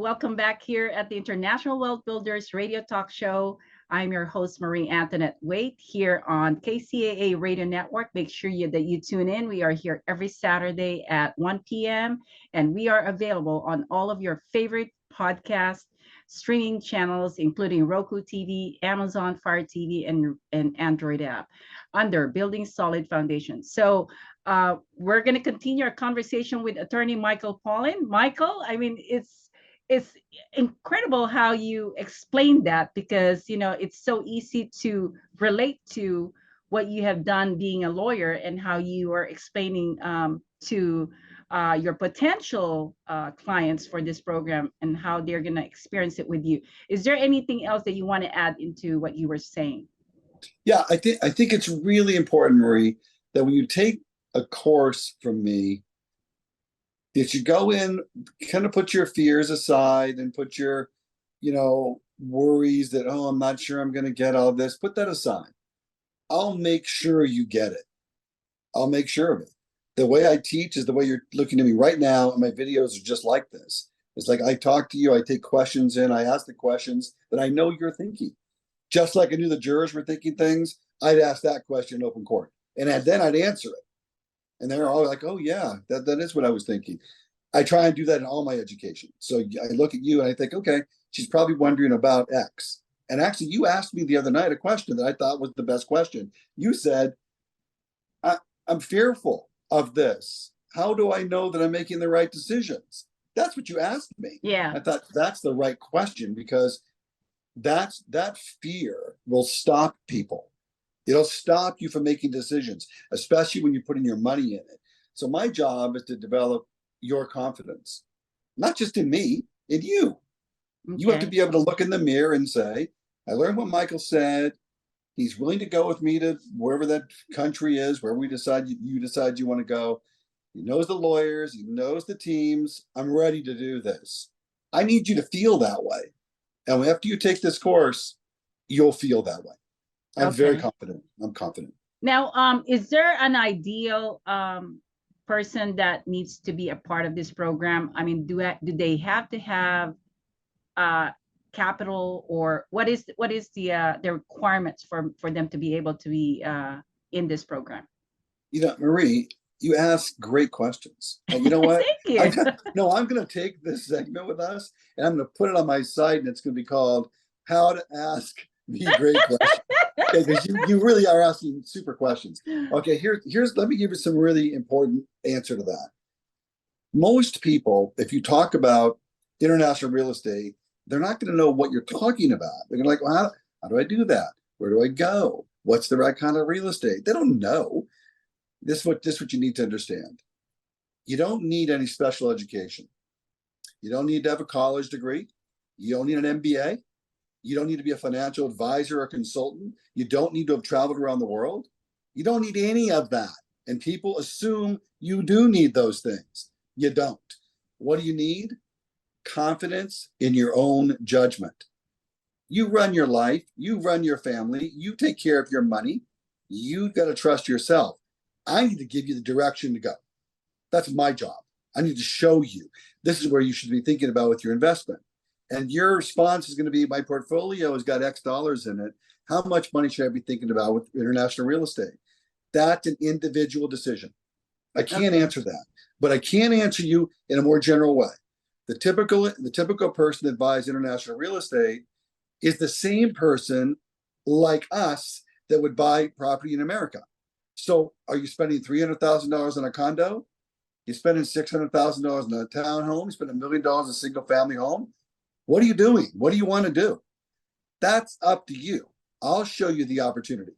Welcome back here at the International Wealth Builders Radio Talk Show. I'm your host, Marie Antonette Waite, here on KCAA Radio Network. Make sure that you tune in. We are here every Saturday at 1 p.m. and we are available on all of your favorite podcast streaming channels, including Roku TV, Amazon Fire TV, and Android app under Building Solid Foundation. So we're going to continue our conversation with attorney Michael Polin. Michael, I mean, it's incredible how you explain that, because it's so easy to relate to what you have done being a lawyer and how you are explaining to your potential clients for this program and how they're going to experience it with you. Is there anything else that you want to add into what you were saying? Yeah, I think it's really important, Marie, that when you take a course from me, that you go in, kind of put your fears aside and put your, worries that, oh, I'm not sure I'm going to get all this. Put that aside. I'll make sure you get it. I'll make sure of it. The way I teach is the way you're looking at me right now, and my videos are just like this. It's like I talk to you, I take questions in, I ask the questions that I know you're thinking. Just like I knew the jurors were thinking things, I'd ask that question in open court. And then I'd answer it. And they're all like, oh, yeah, that is what I was thinking. I try and do that in all my education. So I look at you and I think, okay, she's probably wondering about X. And actually, you asked me the other night a question that I thought was the best question. You said, I'm fearful of this. How do I know that I'm making the right decisions? That's what you asked me. Yeah. I thought that's the right question, because that fear will stop people. It'll stop you from making decisions, especially when you're putting your money in it. So my job is to develop your confidence, not just in me, in you. Okay. You have to be able to look in the mirror and say, I learned what Michael said. He's willing to go with me to wherever that country is, wherever you decide you want to go. He knows the lawyers. He knows the teams. I'm ready to do this. I need you to feel that way. And after you take this course, you'll feel that way. I'm very confident. I'm confident. Now, is there an ideal person that needs to be a part of this program? I mean, do they have to have capital, or what is the requirements for them to be able to be in this program? Marie, you ask great questions. And you know what? Thank you. I'm going to take this segment with us and I'm going to put it on my site, and it's going to be called How to Ask Me Great Questions. Because you really are asking super questions. Okay, let me give you some really important answer to that. Most people, if you talk about international real estate, they're not going to know what you're talking about. They're going to well, how do I do that? Where do I go? What's the right kind of real estate? They don't know. This is what you need to understand. You don't need any special education. You don't need to have a college degree. You don't need an MBA. You don't need to be a financial advisor or consultant. You don't need to have traveled around the world. You don't need any of that. And people assume you do need those things. You don't. What do you need? Confidence in your own judgment. You run your life. You run your family. You take care of your money. You've got to trust yourself. I need to give you the direction to go. That's my job. I need to show you. This is where you should be thinking about with your investment. And your response is going to be, my portfolio has got X dollars in it. How much money should I be thinking about with international real estate? That's an individual decision. I can't answer that, but I can answer you in a more general way. The typical person that buys international real estate is the same person like us that would buy property in America. So are you spending $300,000 on a condo? You're spending $600,000 on a townhome? You spend $1 million on a single family home? What are you doing? What do you want to do? That's up to you. I'll show you the opportunity.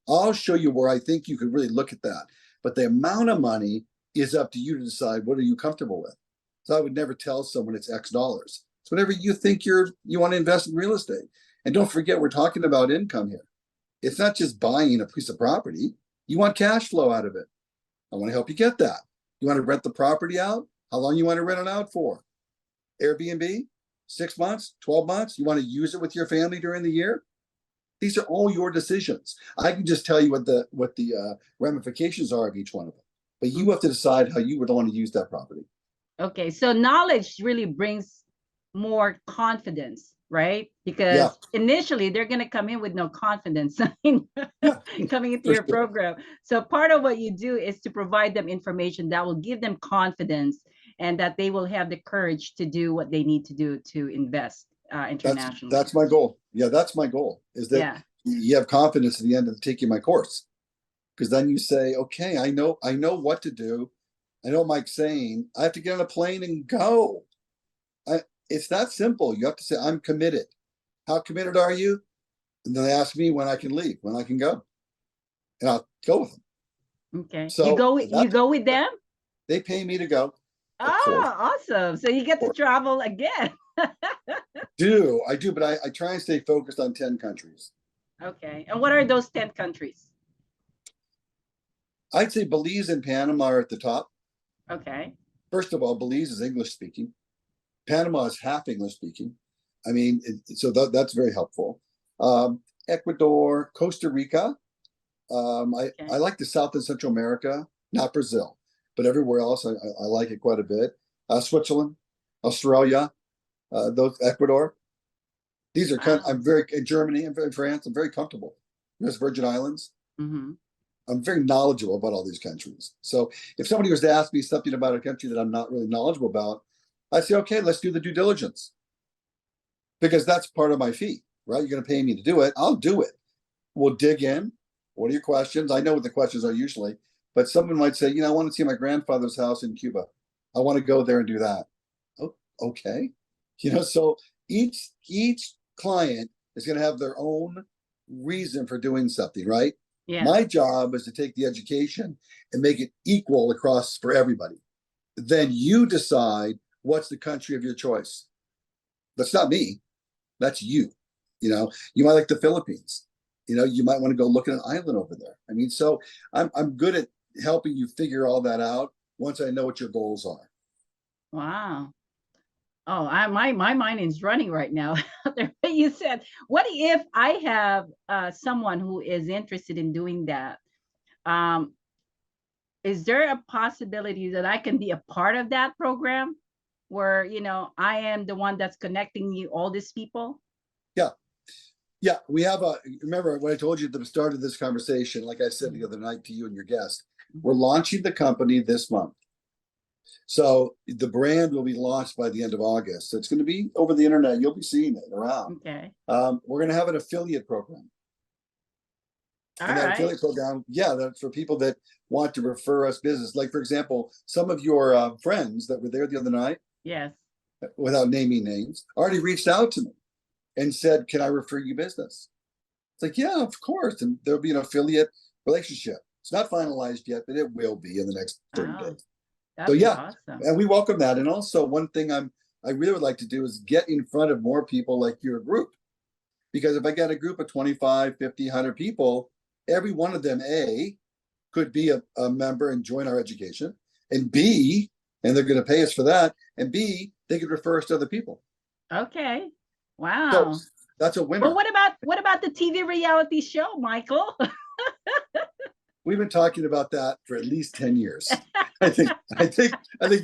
I'll show you where I think you could really look at that. But the amount of money is up to you to decide what are you comfortable with. So I would never tell someone it's X dollars. It's whatever you think you want to invest in real estate. And don't forget, we're talking about income here. It's not just buying a piece of property. You want cash flow out of it. I want to help you get that. You want to rent the property out? How long you want to rent it out for? Airbnb? 6 months, 12 months? You want to use it with your family during the year? These are all your decisions. I can just tell you what the ramifications are of each one of them. But you have to decide how you would want to use that property. Okay, so knowledge really brings more confidence, right? Yeah, Because initially they're going to come in with no confidence yeah, coming into for your sure. program. So part of what you do is to provide them information that will give them confidence and that they will have the courage to do what they need to do to invest internationally. That's my goal. Yeah, that's my goal, is that Yeah. you have confidence at the end of taking my course. Because then you say, okay, I know what to do. I know what Mike's saying. I have to get on a plane and go. I, it's that simple. You have to say, I'm committed. How committed are you? And then they ask me when I can leave, when I can go, and I'll go with them. Okay. So You that's go with them? they pay me to go, of course. Oh, awesome. So you get Of to course. travel again. I do, but I try and stay focused on 10 countries. Okay. And what are those 10 countries? I'd say Belize and Panama are at the top. Okay. First of all, Belize is English speaking. Panama is half English speaking. I mean, so that's very helpful. Ecuador, Costa Rica. I Okay. like the South and Central America, not Brazil, but everywhere else I like it quite a bit. Switzerland, Australia, those Ecuador. These are Wow. I'm very in Germany and in France. I'm very comfortable. There's Virgin Islands. Mm-hmm. I'm very knowledgeable about all these countries. So if somebody was to ask me something about a country that I'm not really knowledgeable about, I'd say, okay, let's do the due diligence, because that's part of my fee, right? You're going to pay me to do it. I'll do it. We'll dig in. What are your questions? I know what the questions are usually, but someone might say, I want to see my grandfather's house in Cuba. I want to go there and do that. Oh, okay. So each client is going to have their own reason for doing something, right? Yes. My job is to take the education and make it equal across for everybody. Then you decide what's the country of your choice. That's not me. That's you. You might like the Philippines. You might want to go look at an island over there. I mean, so I'm good at helping you figure all that out once I know what your goals are. Wow. Oh, my mind is running right now. You said, what if I have someone who is interested in doing that? Um, is there a possibility that I can be a part of that program where, I am the one that's connecting you, all these people? Yeah. Yeah. Remember what I told you at the start of this conversation, like I said the other night to you and your guest, we're launching the company this month. So the brand will be launched by the end of August. So it's going to be over the internet. You'll be seeing it around. Okay. We're going to have an affiliate program. All And that right. affiliate program, yeah, that's for people that want to refer us business. Like, for example, some of your friends that were there the other night, Yes. without naming names, already reached out to me and said, can I refer you business? It's like, yeah, of course. And there'll be an affiliate relationship. It's not finalized yet, but it will be in the next 30 Oh, days. So that'd be yeah, awesome. and we welcome that. And also one thing I really would like to do is get in front of more people like your group. Because if I get a group of 25, 50, 100 people, every one of them, A, could be a member and join our education, and B, and they're going to pay us for that, and B, they could refer us to other people. Okay. So Wow. that's a Well, winner. what about the TV reality show, Michael? We've been talking about that for at least 10 years. I think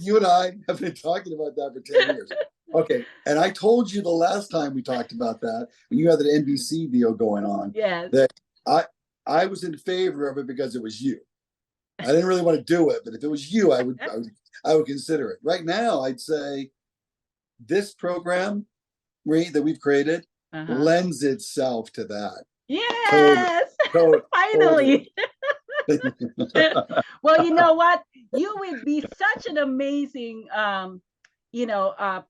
you and I have been talking about that for 10 years. Okay. And I told you the last time we talked about that, when you had the NBC deal going on, Yes. that I I was in favor of it because it was you. I didn't really want to do it, but if it was you, I would consider it. Right now, I'd say this program, Marie, that we've created Uh-huh. lends itself to that. Totally. Yes. Totally. Finally. Well, you know what? You would be such an amazing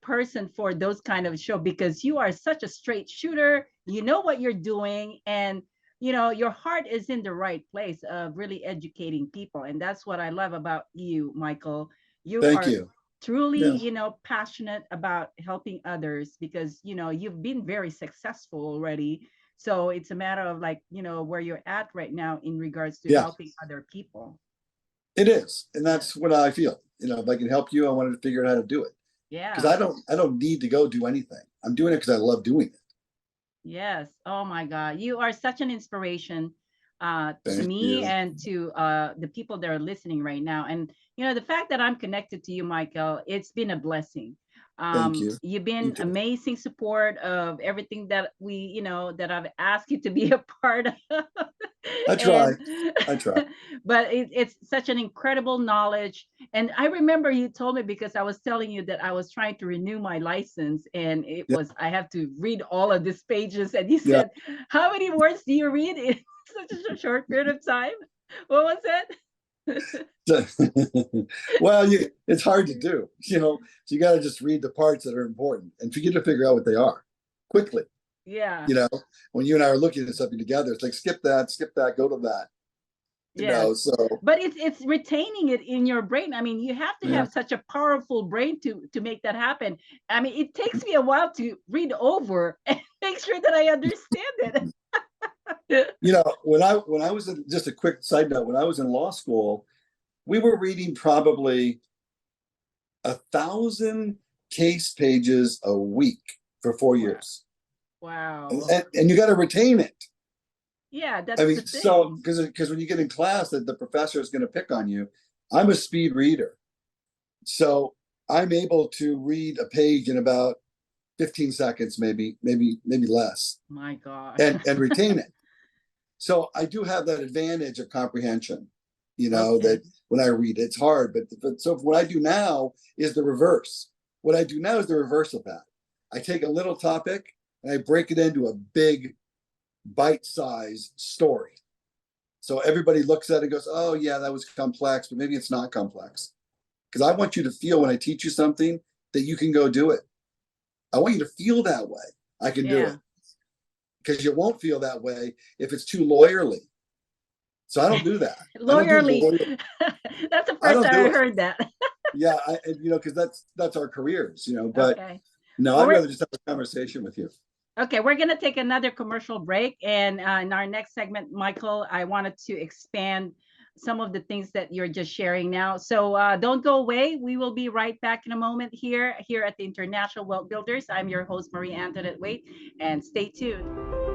person for those kind of show because you are such a straight shooter. You know what you're doing, and your heart is in the right place of really educating people. And that's what I love about you, Michael. You Thank are you. truly, Yeah. passionate about helping others because, you've been very successful already. So it's a matter of like, where you're at right now in regards to Yeah, helping other people. it is. And Yeah. that's what I feel. If I can help you, I wanted to figure out how to do it. Because Yeah. I don't need to go do anything. I'm doing it because I love doing it. Yes. Oh my God. You are such an inspiration to Thank me you. and to the people that are listening right now. And, the fact that I'm connected to you, Michael, it's been a blessing. Thank you. You've You been too. amazing support of everything that that I've asked you to be a part of. I try. And I try. but it's such an incredible knowledge. And I remember you told me, because I was telling you that I was trying to renew my license, and Yeah. I have to read all of these pages, and you Yeah. said, how many words do you read in such a short period of time? What was it? Well, it's hard to do, so you got to just read the parts that are important and forget to figure out what they are quickly. Yeah. When you and I are looking at something together, it's like skip that, go to that. Yes. So But it's retaining it in your brain. I mean, you have to yeah. have such a powerful brain to make that happen. I mean, it takes me a while to read over and make sure that I understand it. When I was just a quick side note, when I was in law school, we were reading probably 1,000 case pages a week for 4 years. Wow. And you got to retain it. Yeah, that's the thing. So because when you get in class, the professor is going to pick on you. I'm a speed reader, so I'm able to read a page in about 15 seconds, maybe less. My God. And retain it. So I do have that advantage of comprehension. Okay. That when I read, it's hard. But so what I do now is the reverse. What I do now is the reverse of that. I take a little topic and I break it into a big bite-sized story. So everybody looks at it and goes, oh yeah, that was complex, but maybe it's not complex. Because I want you to feel when I teach you something that you can go do it. I want you to feel that way. I can do it. Because you won't feel that way if it's too lawyerly. So I don't do that. Lawyerly. That's the first time I heard that. Yeah, because that's our careers, but okay. No, I'd rather just have a conversation with you. Okay, we're going to take another commercial break. And in our next segment, Michael, I wanted to expand some of the things that you're just sharing now. So don't go away. We will be right back in a moment here at the International Wealth Builders. I'm your host, Marie Antonette Waite, and stay tuned.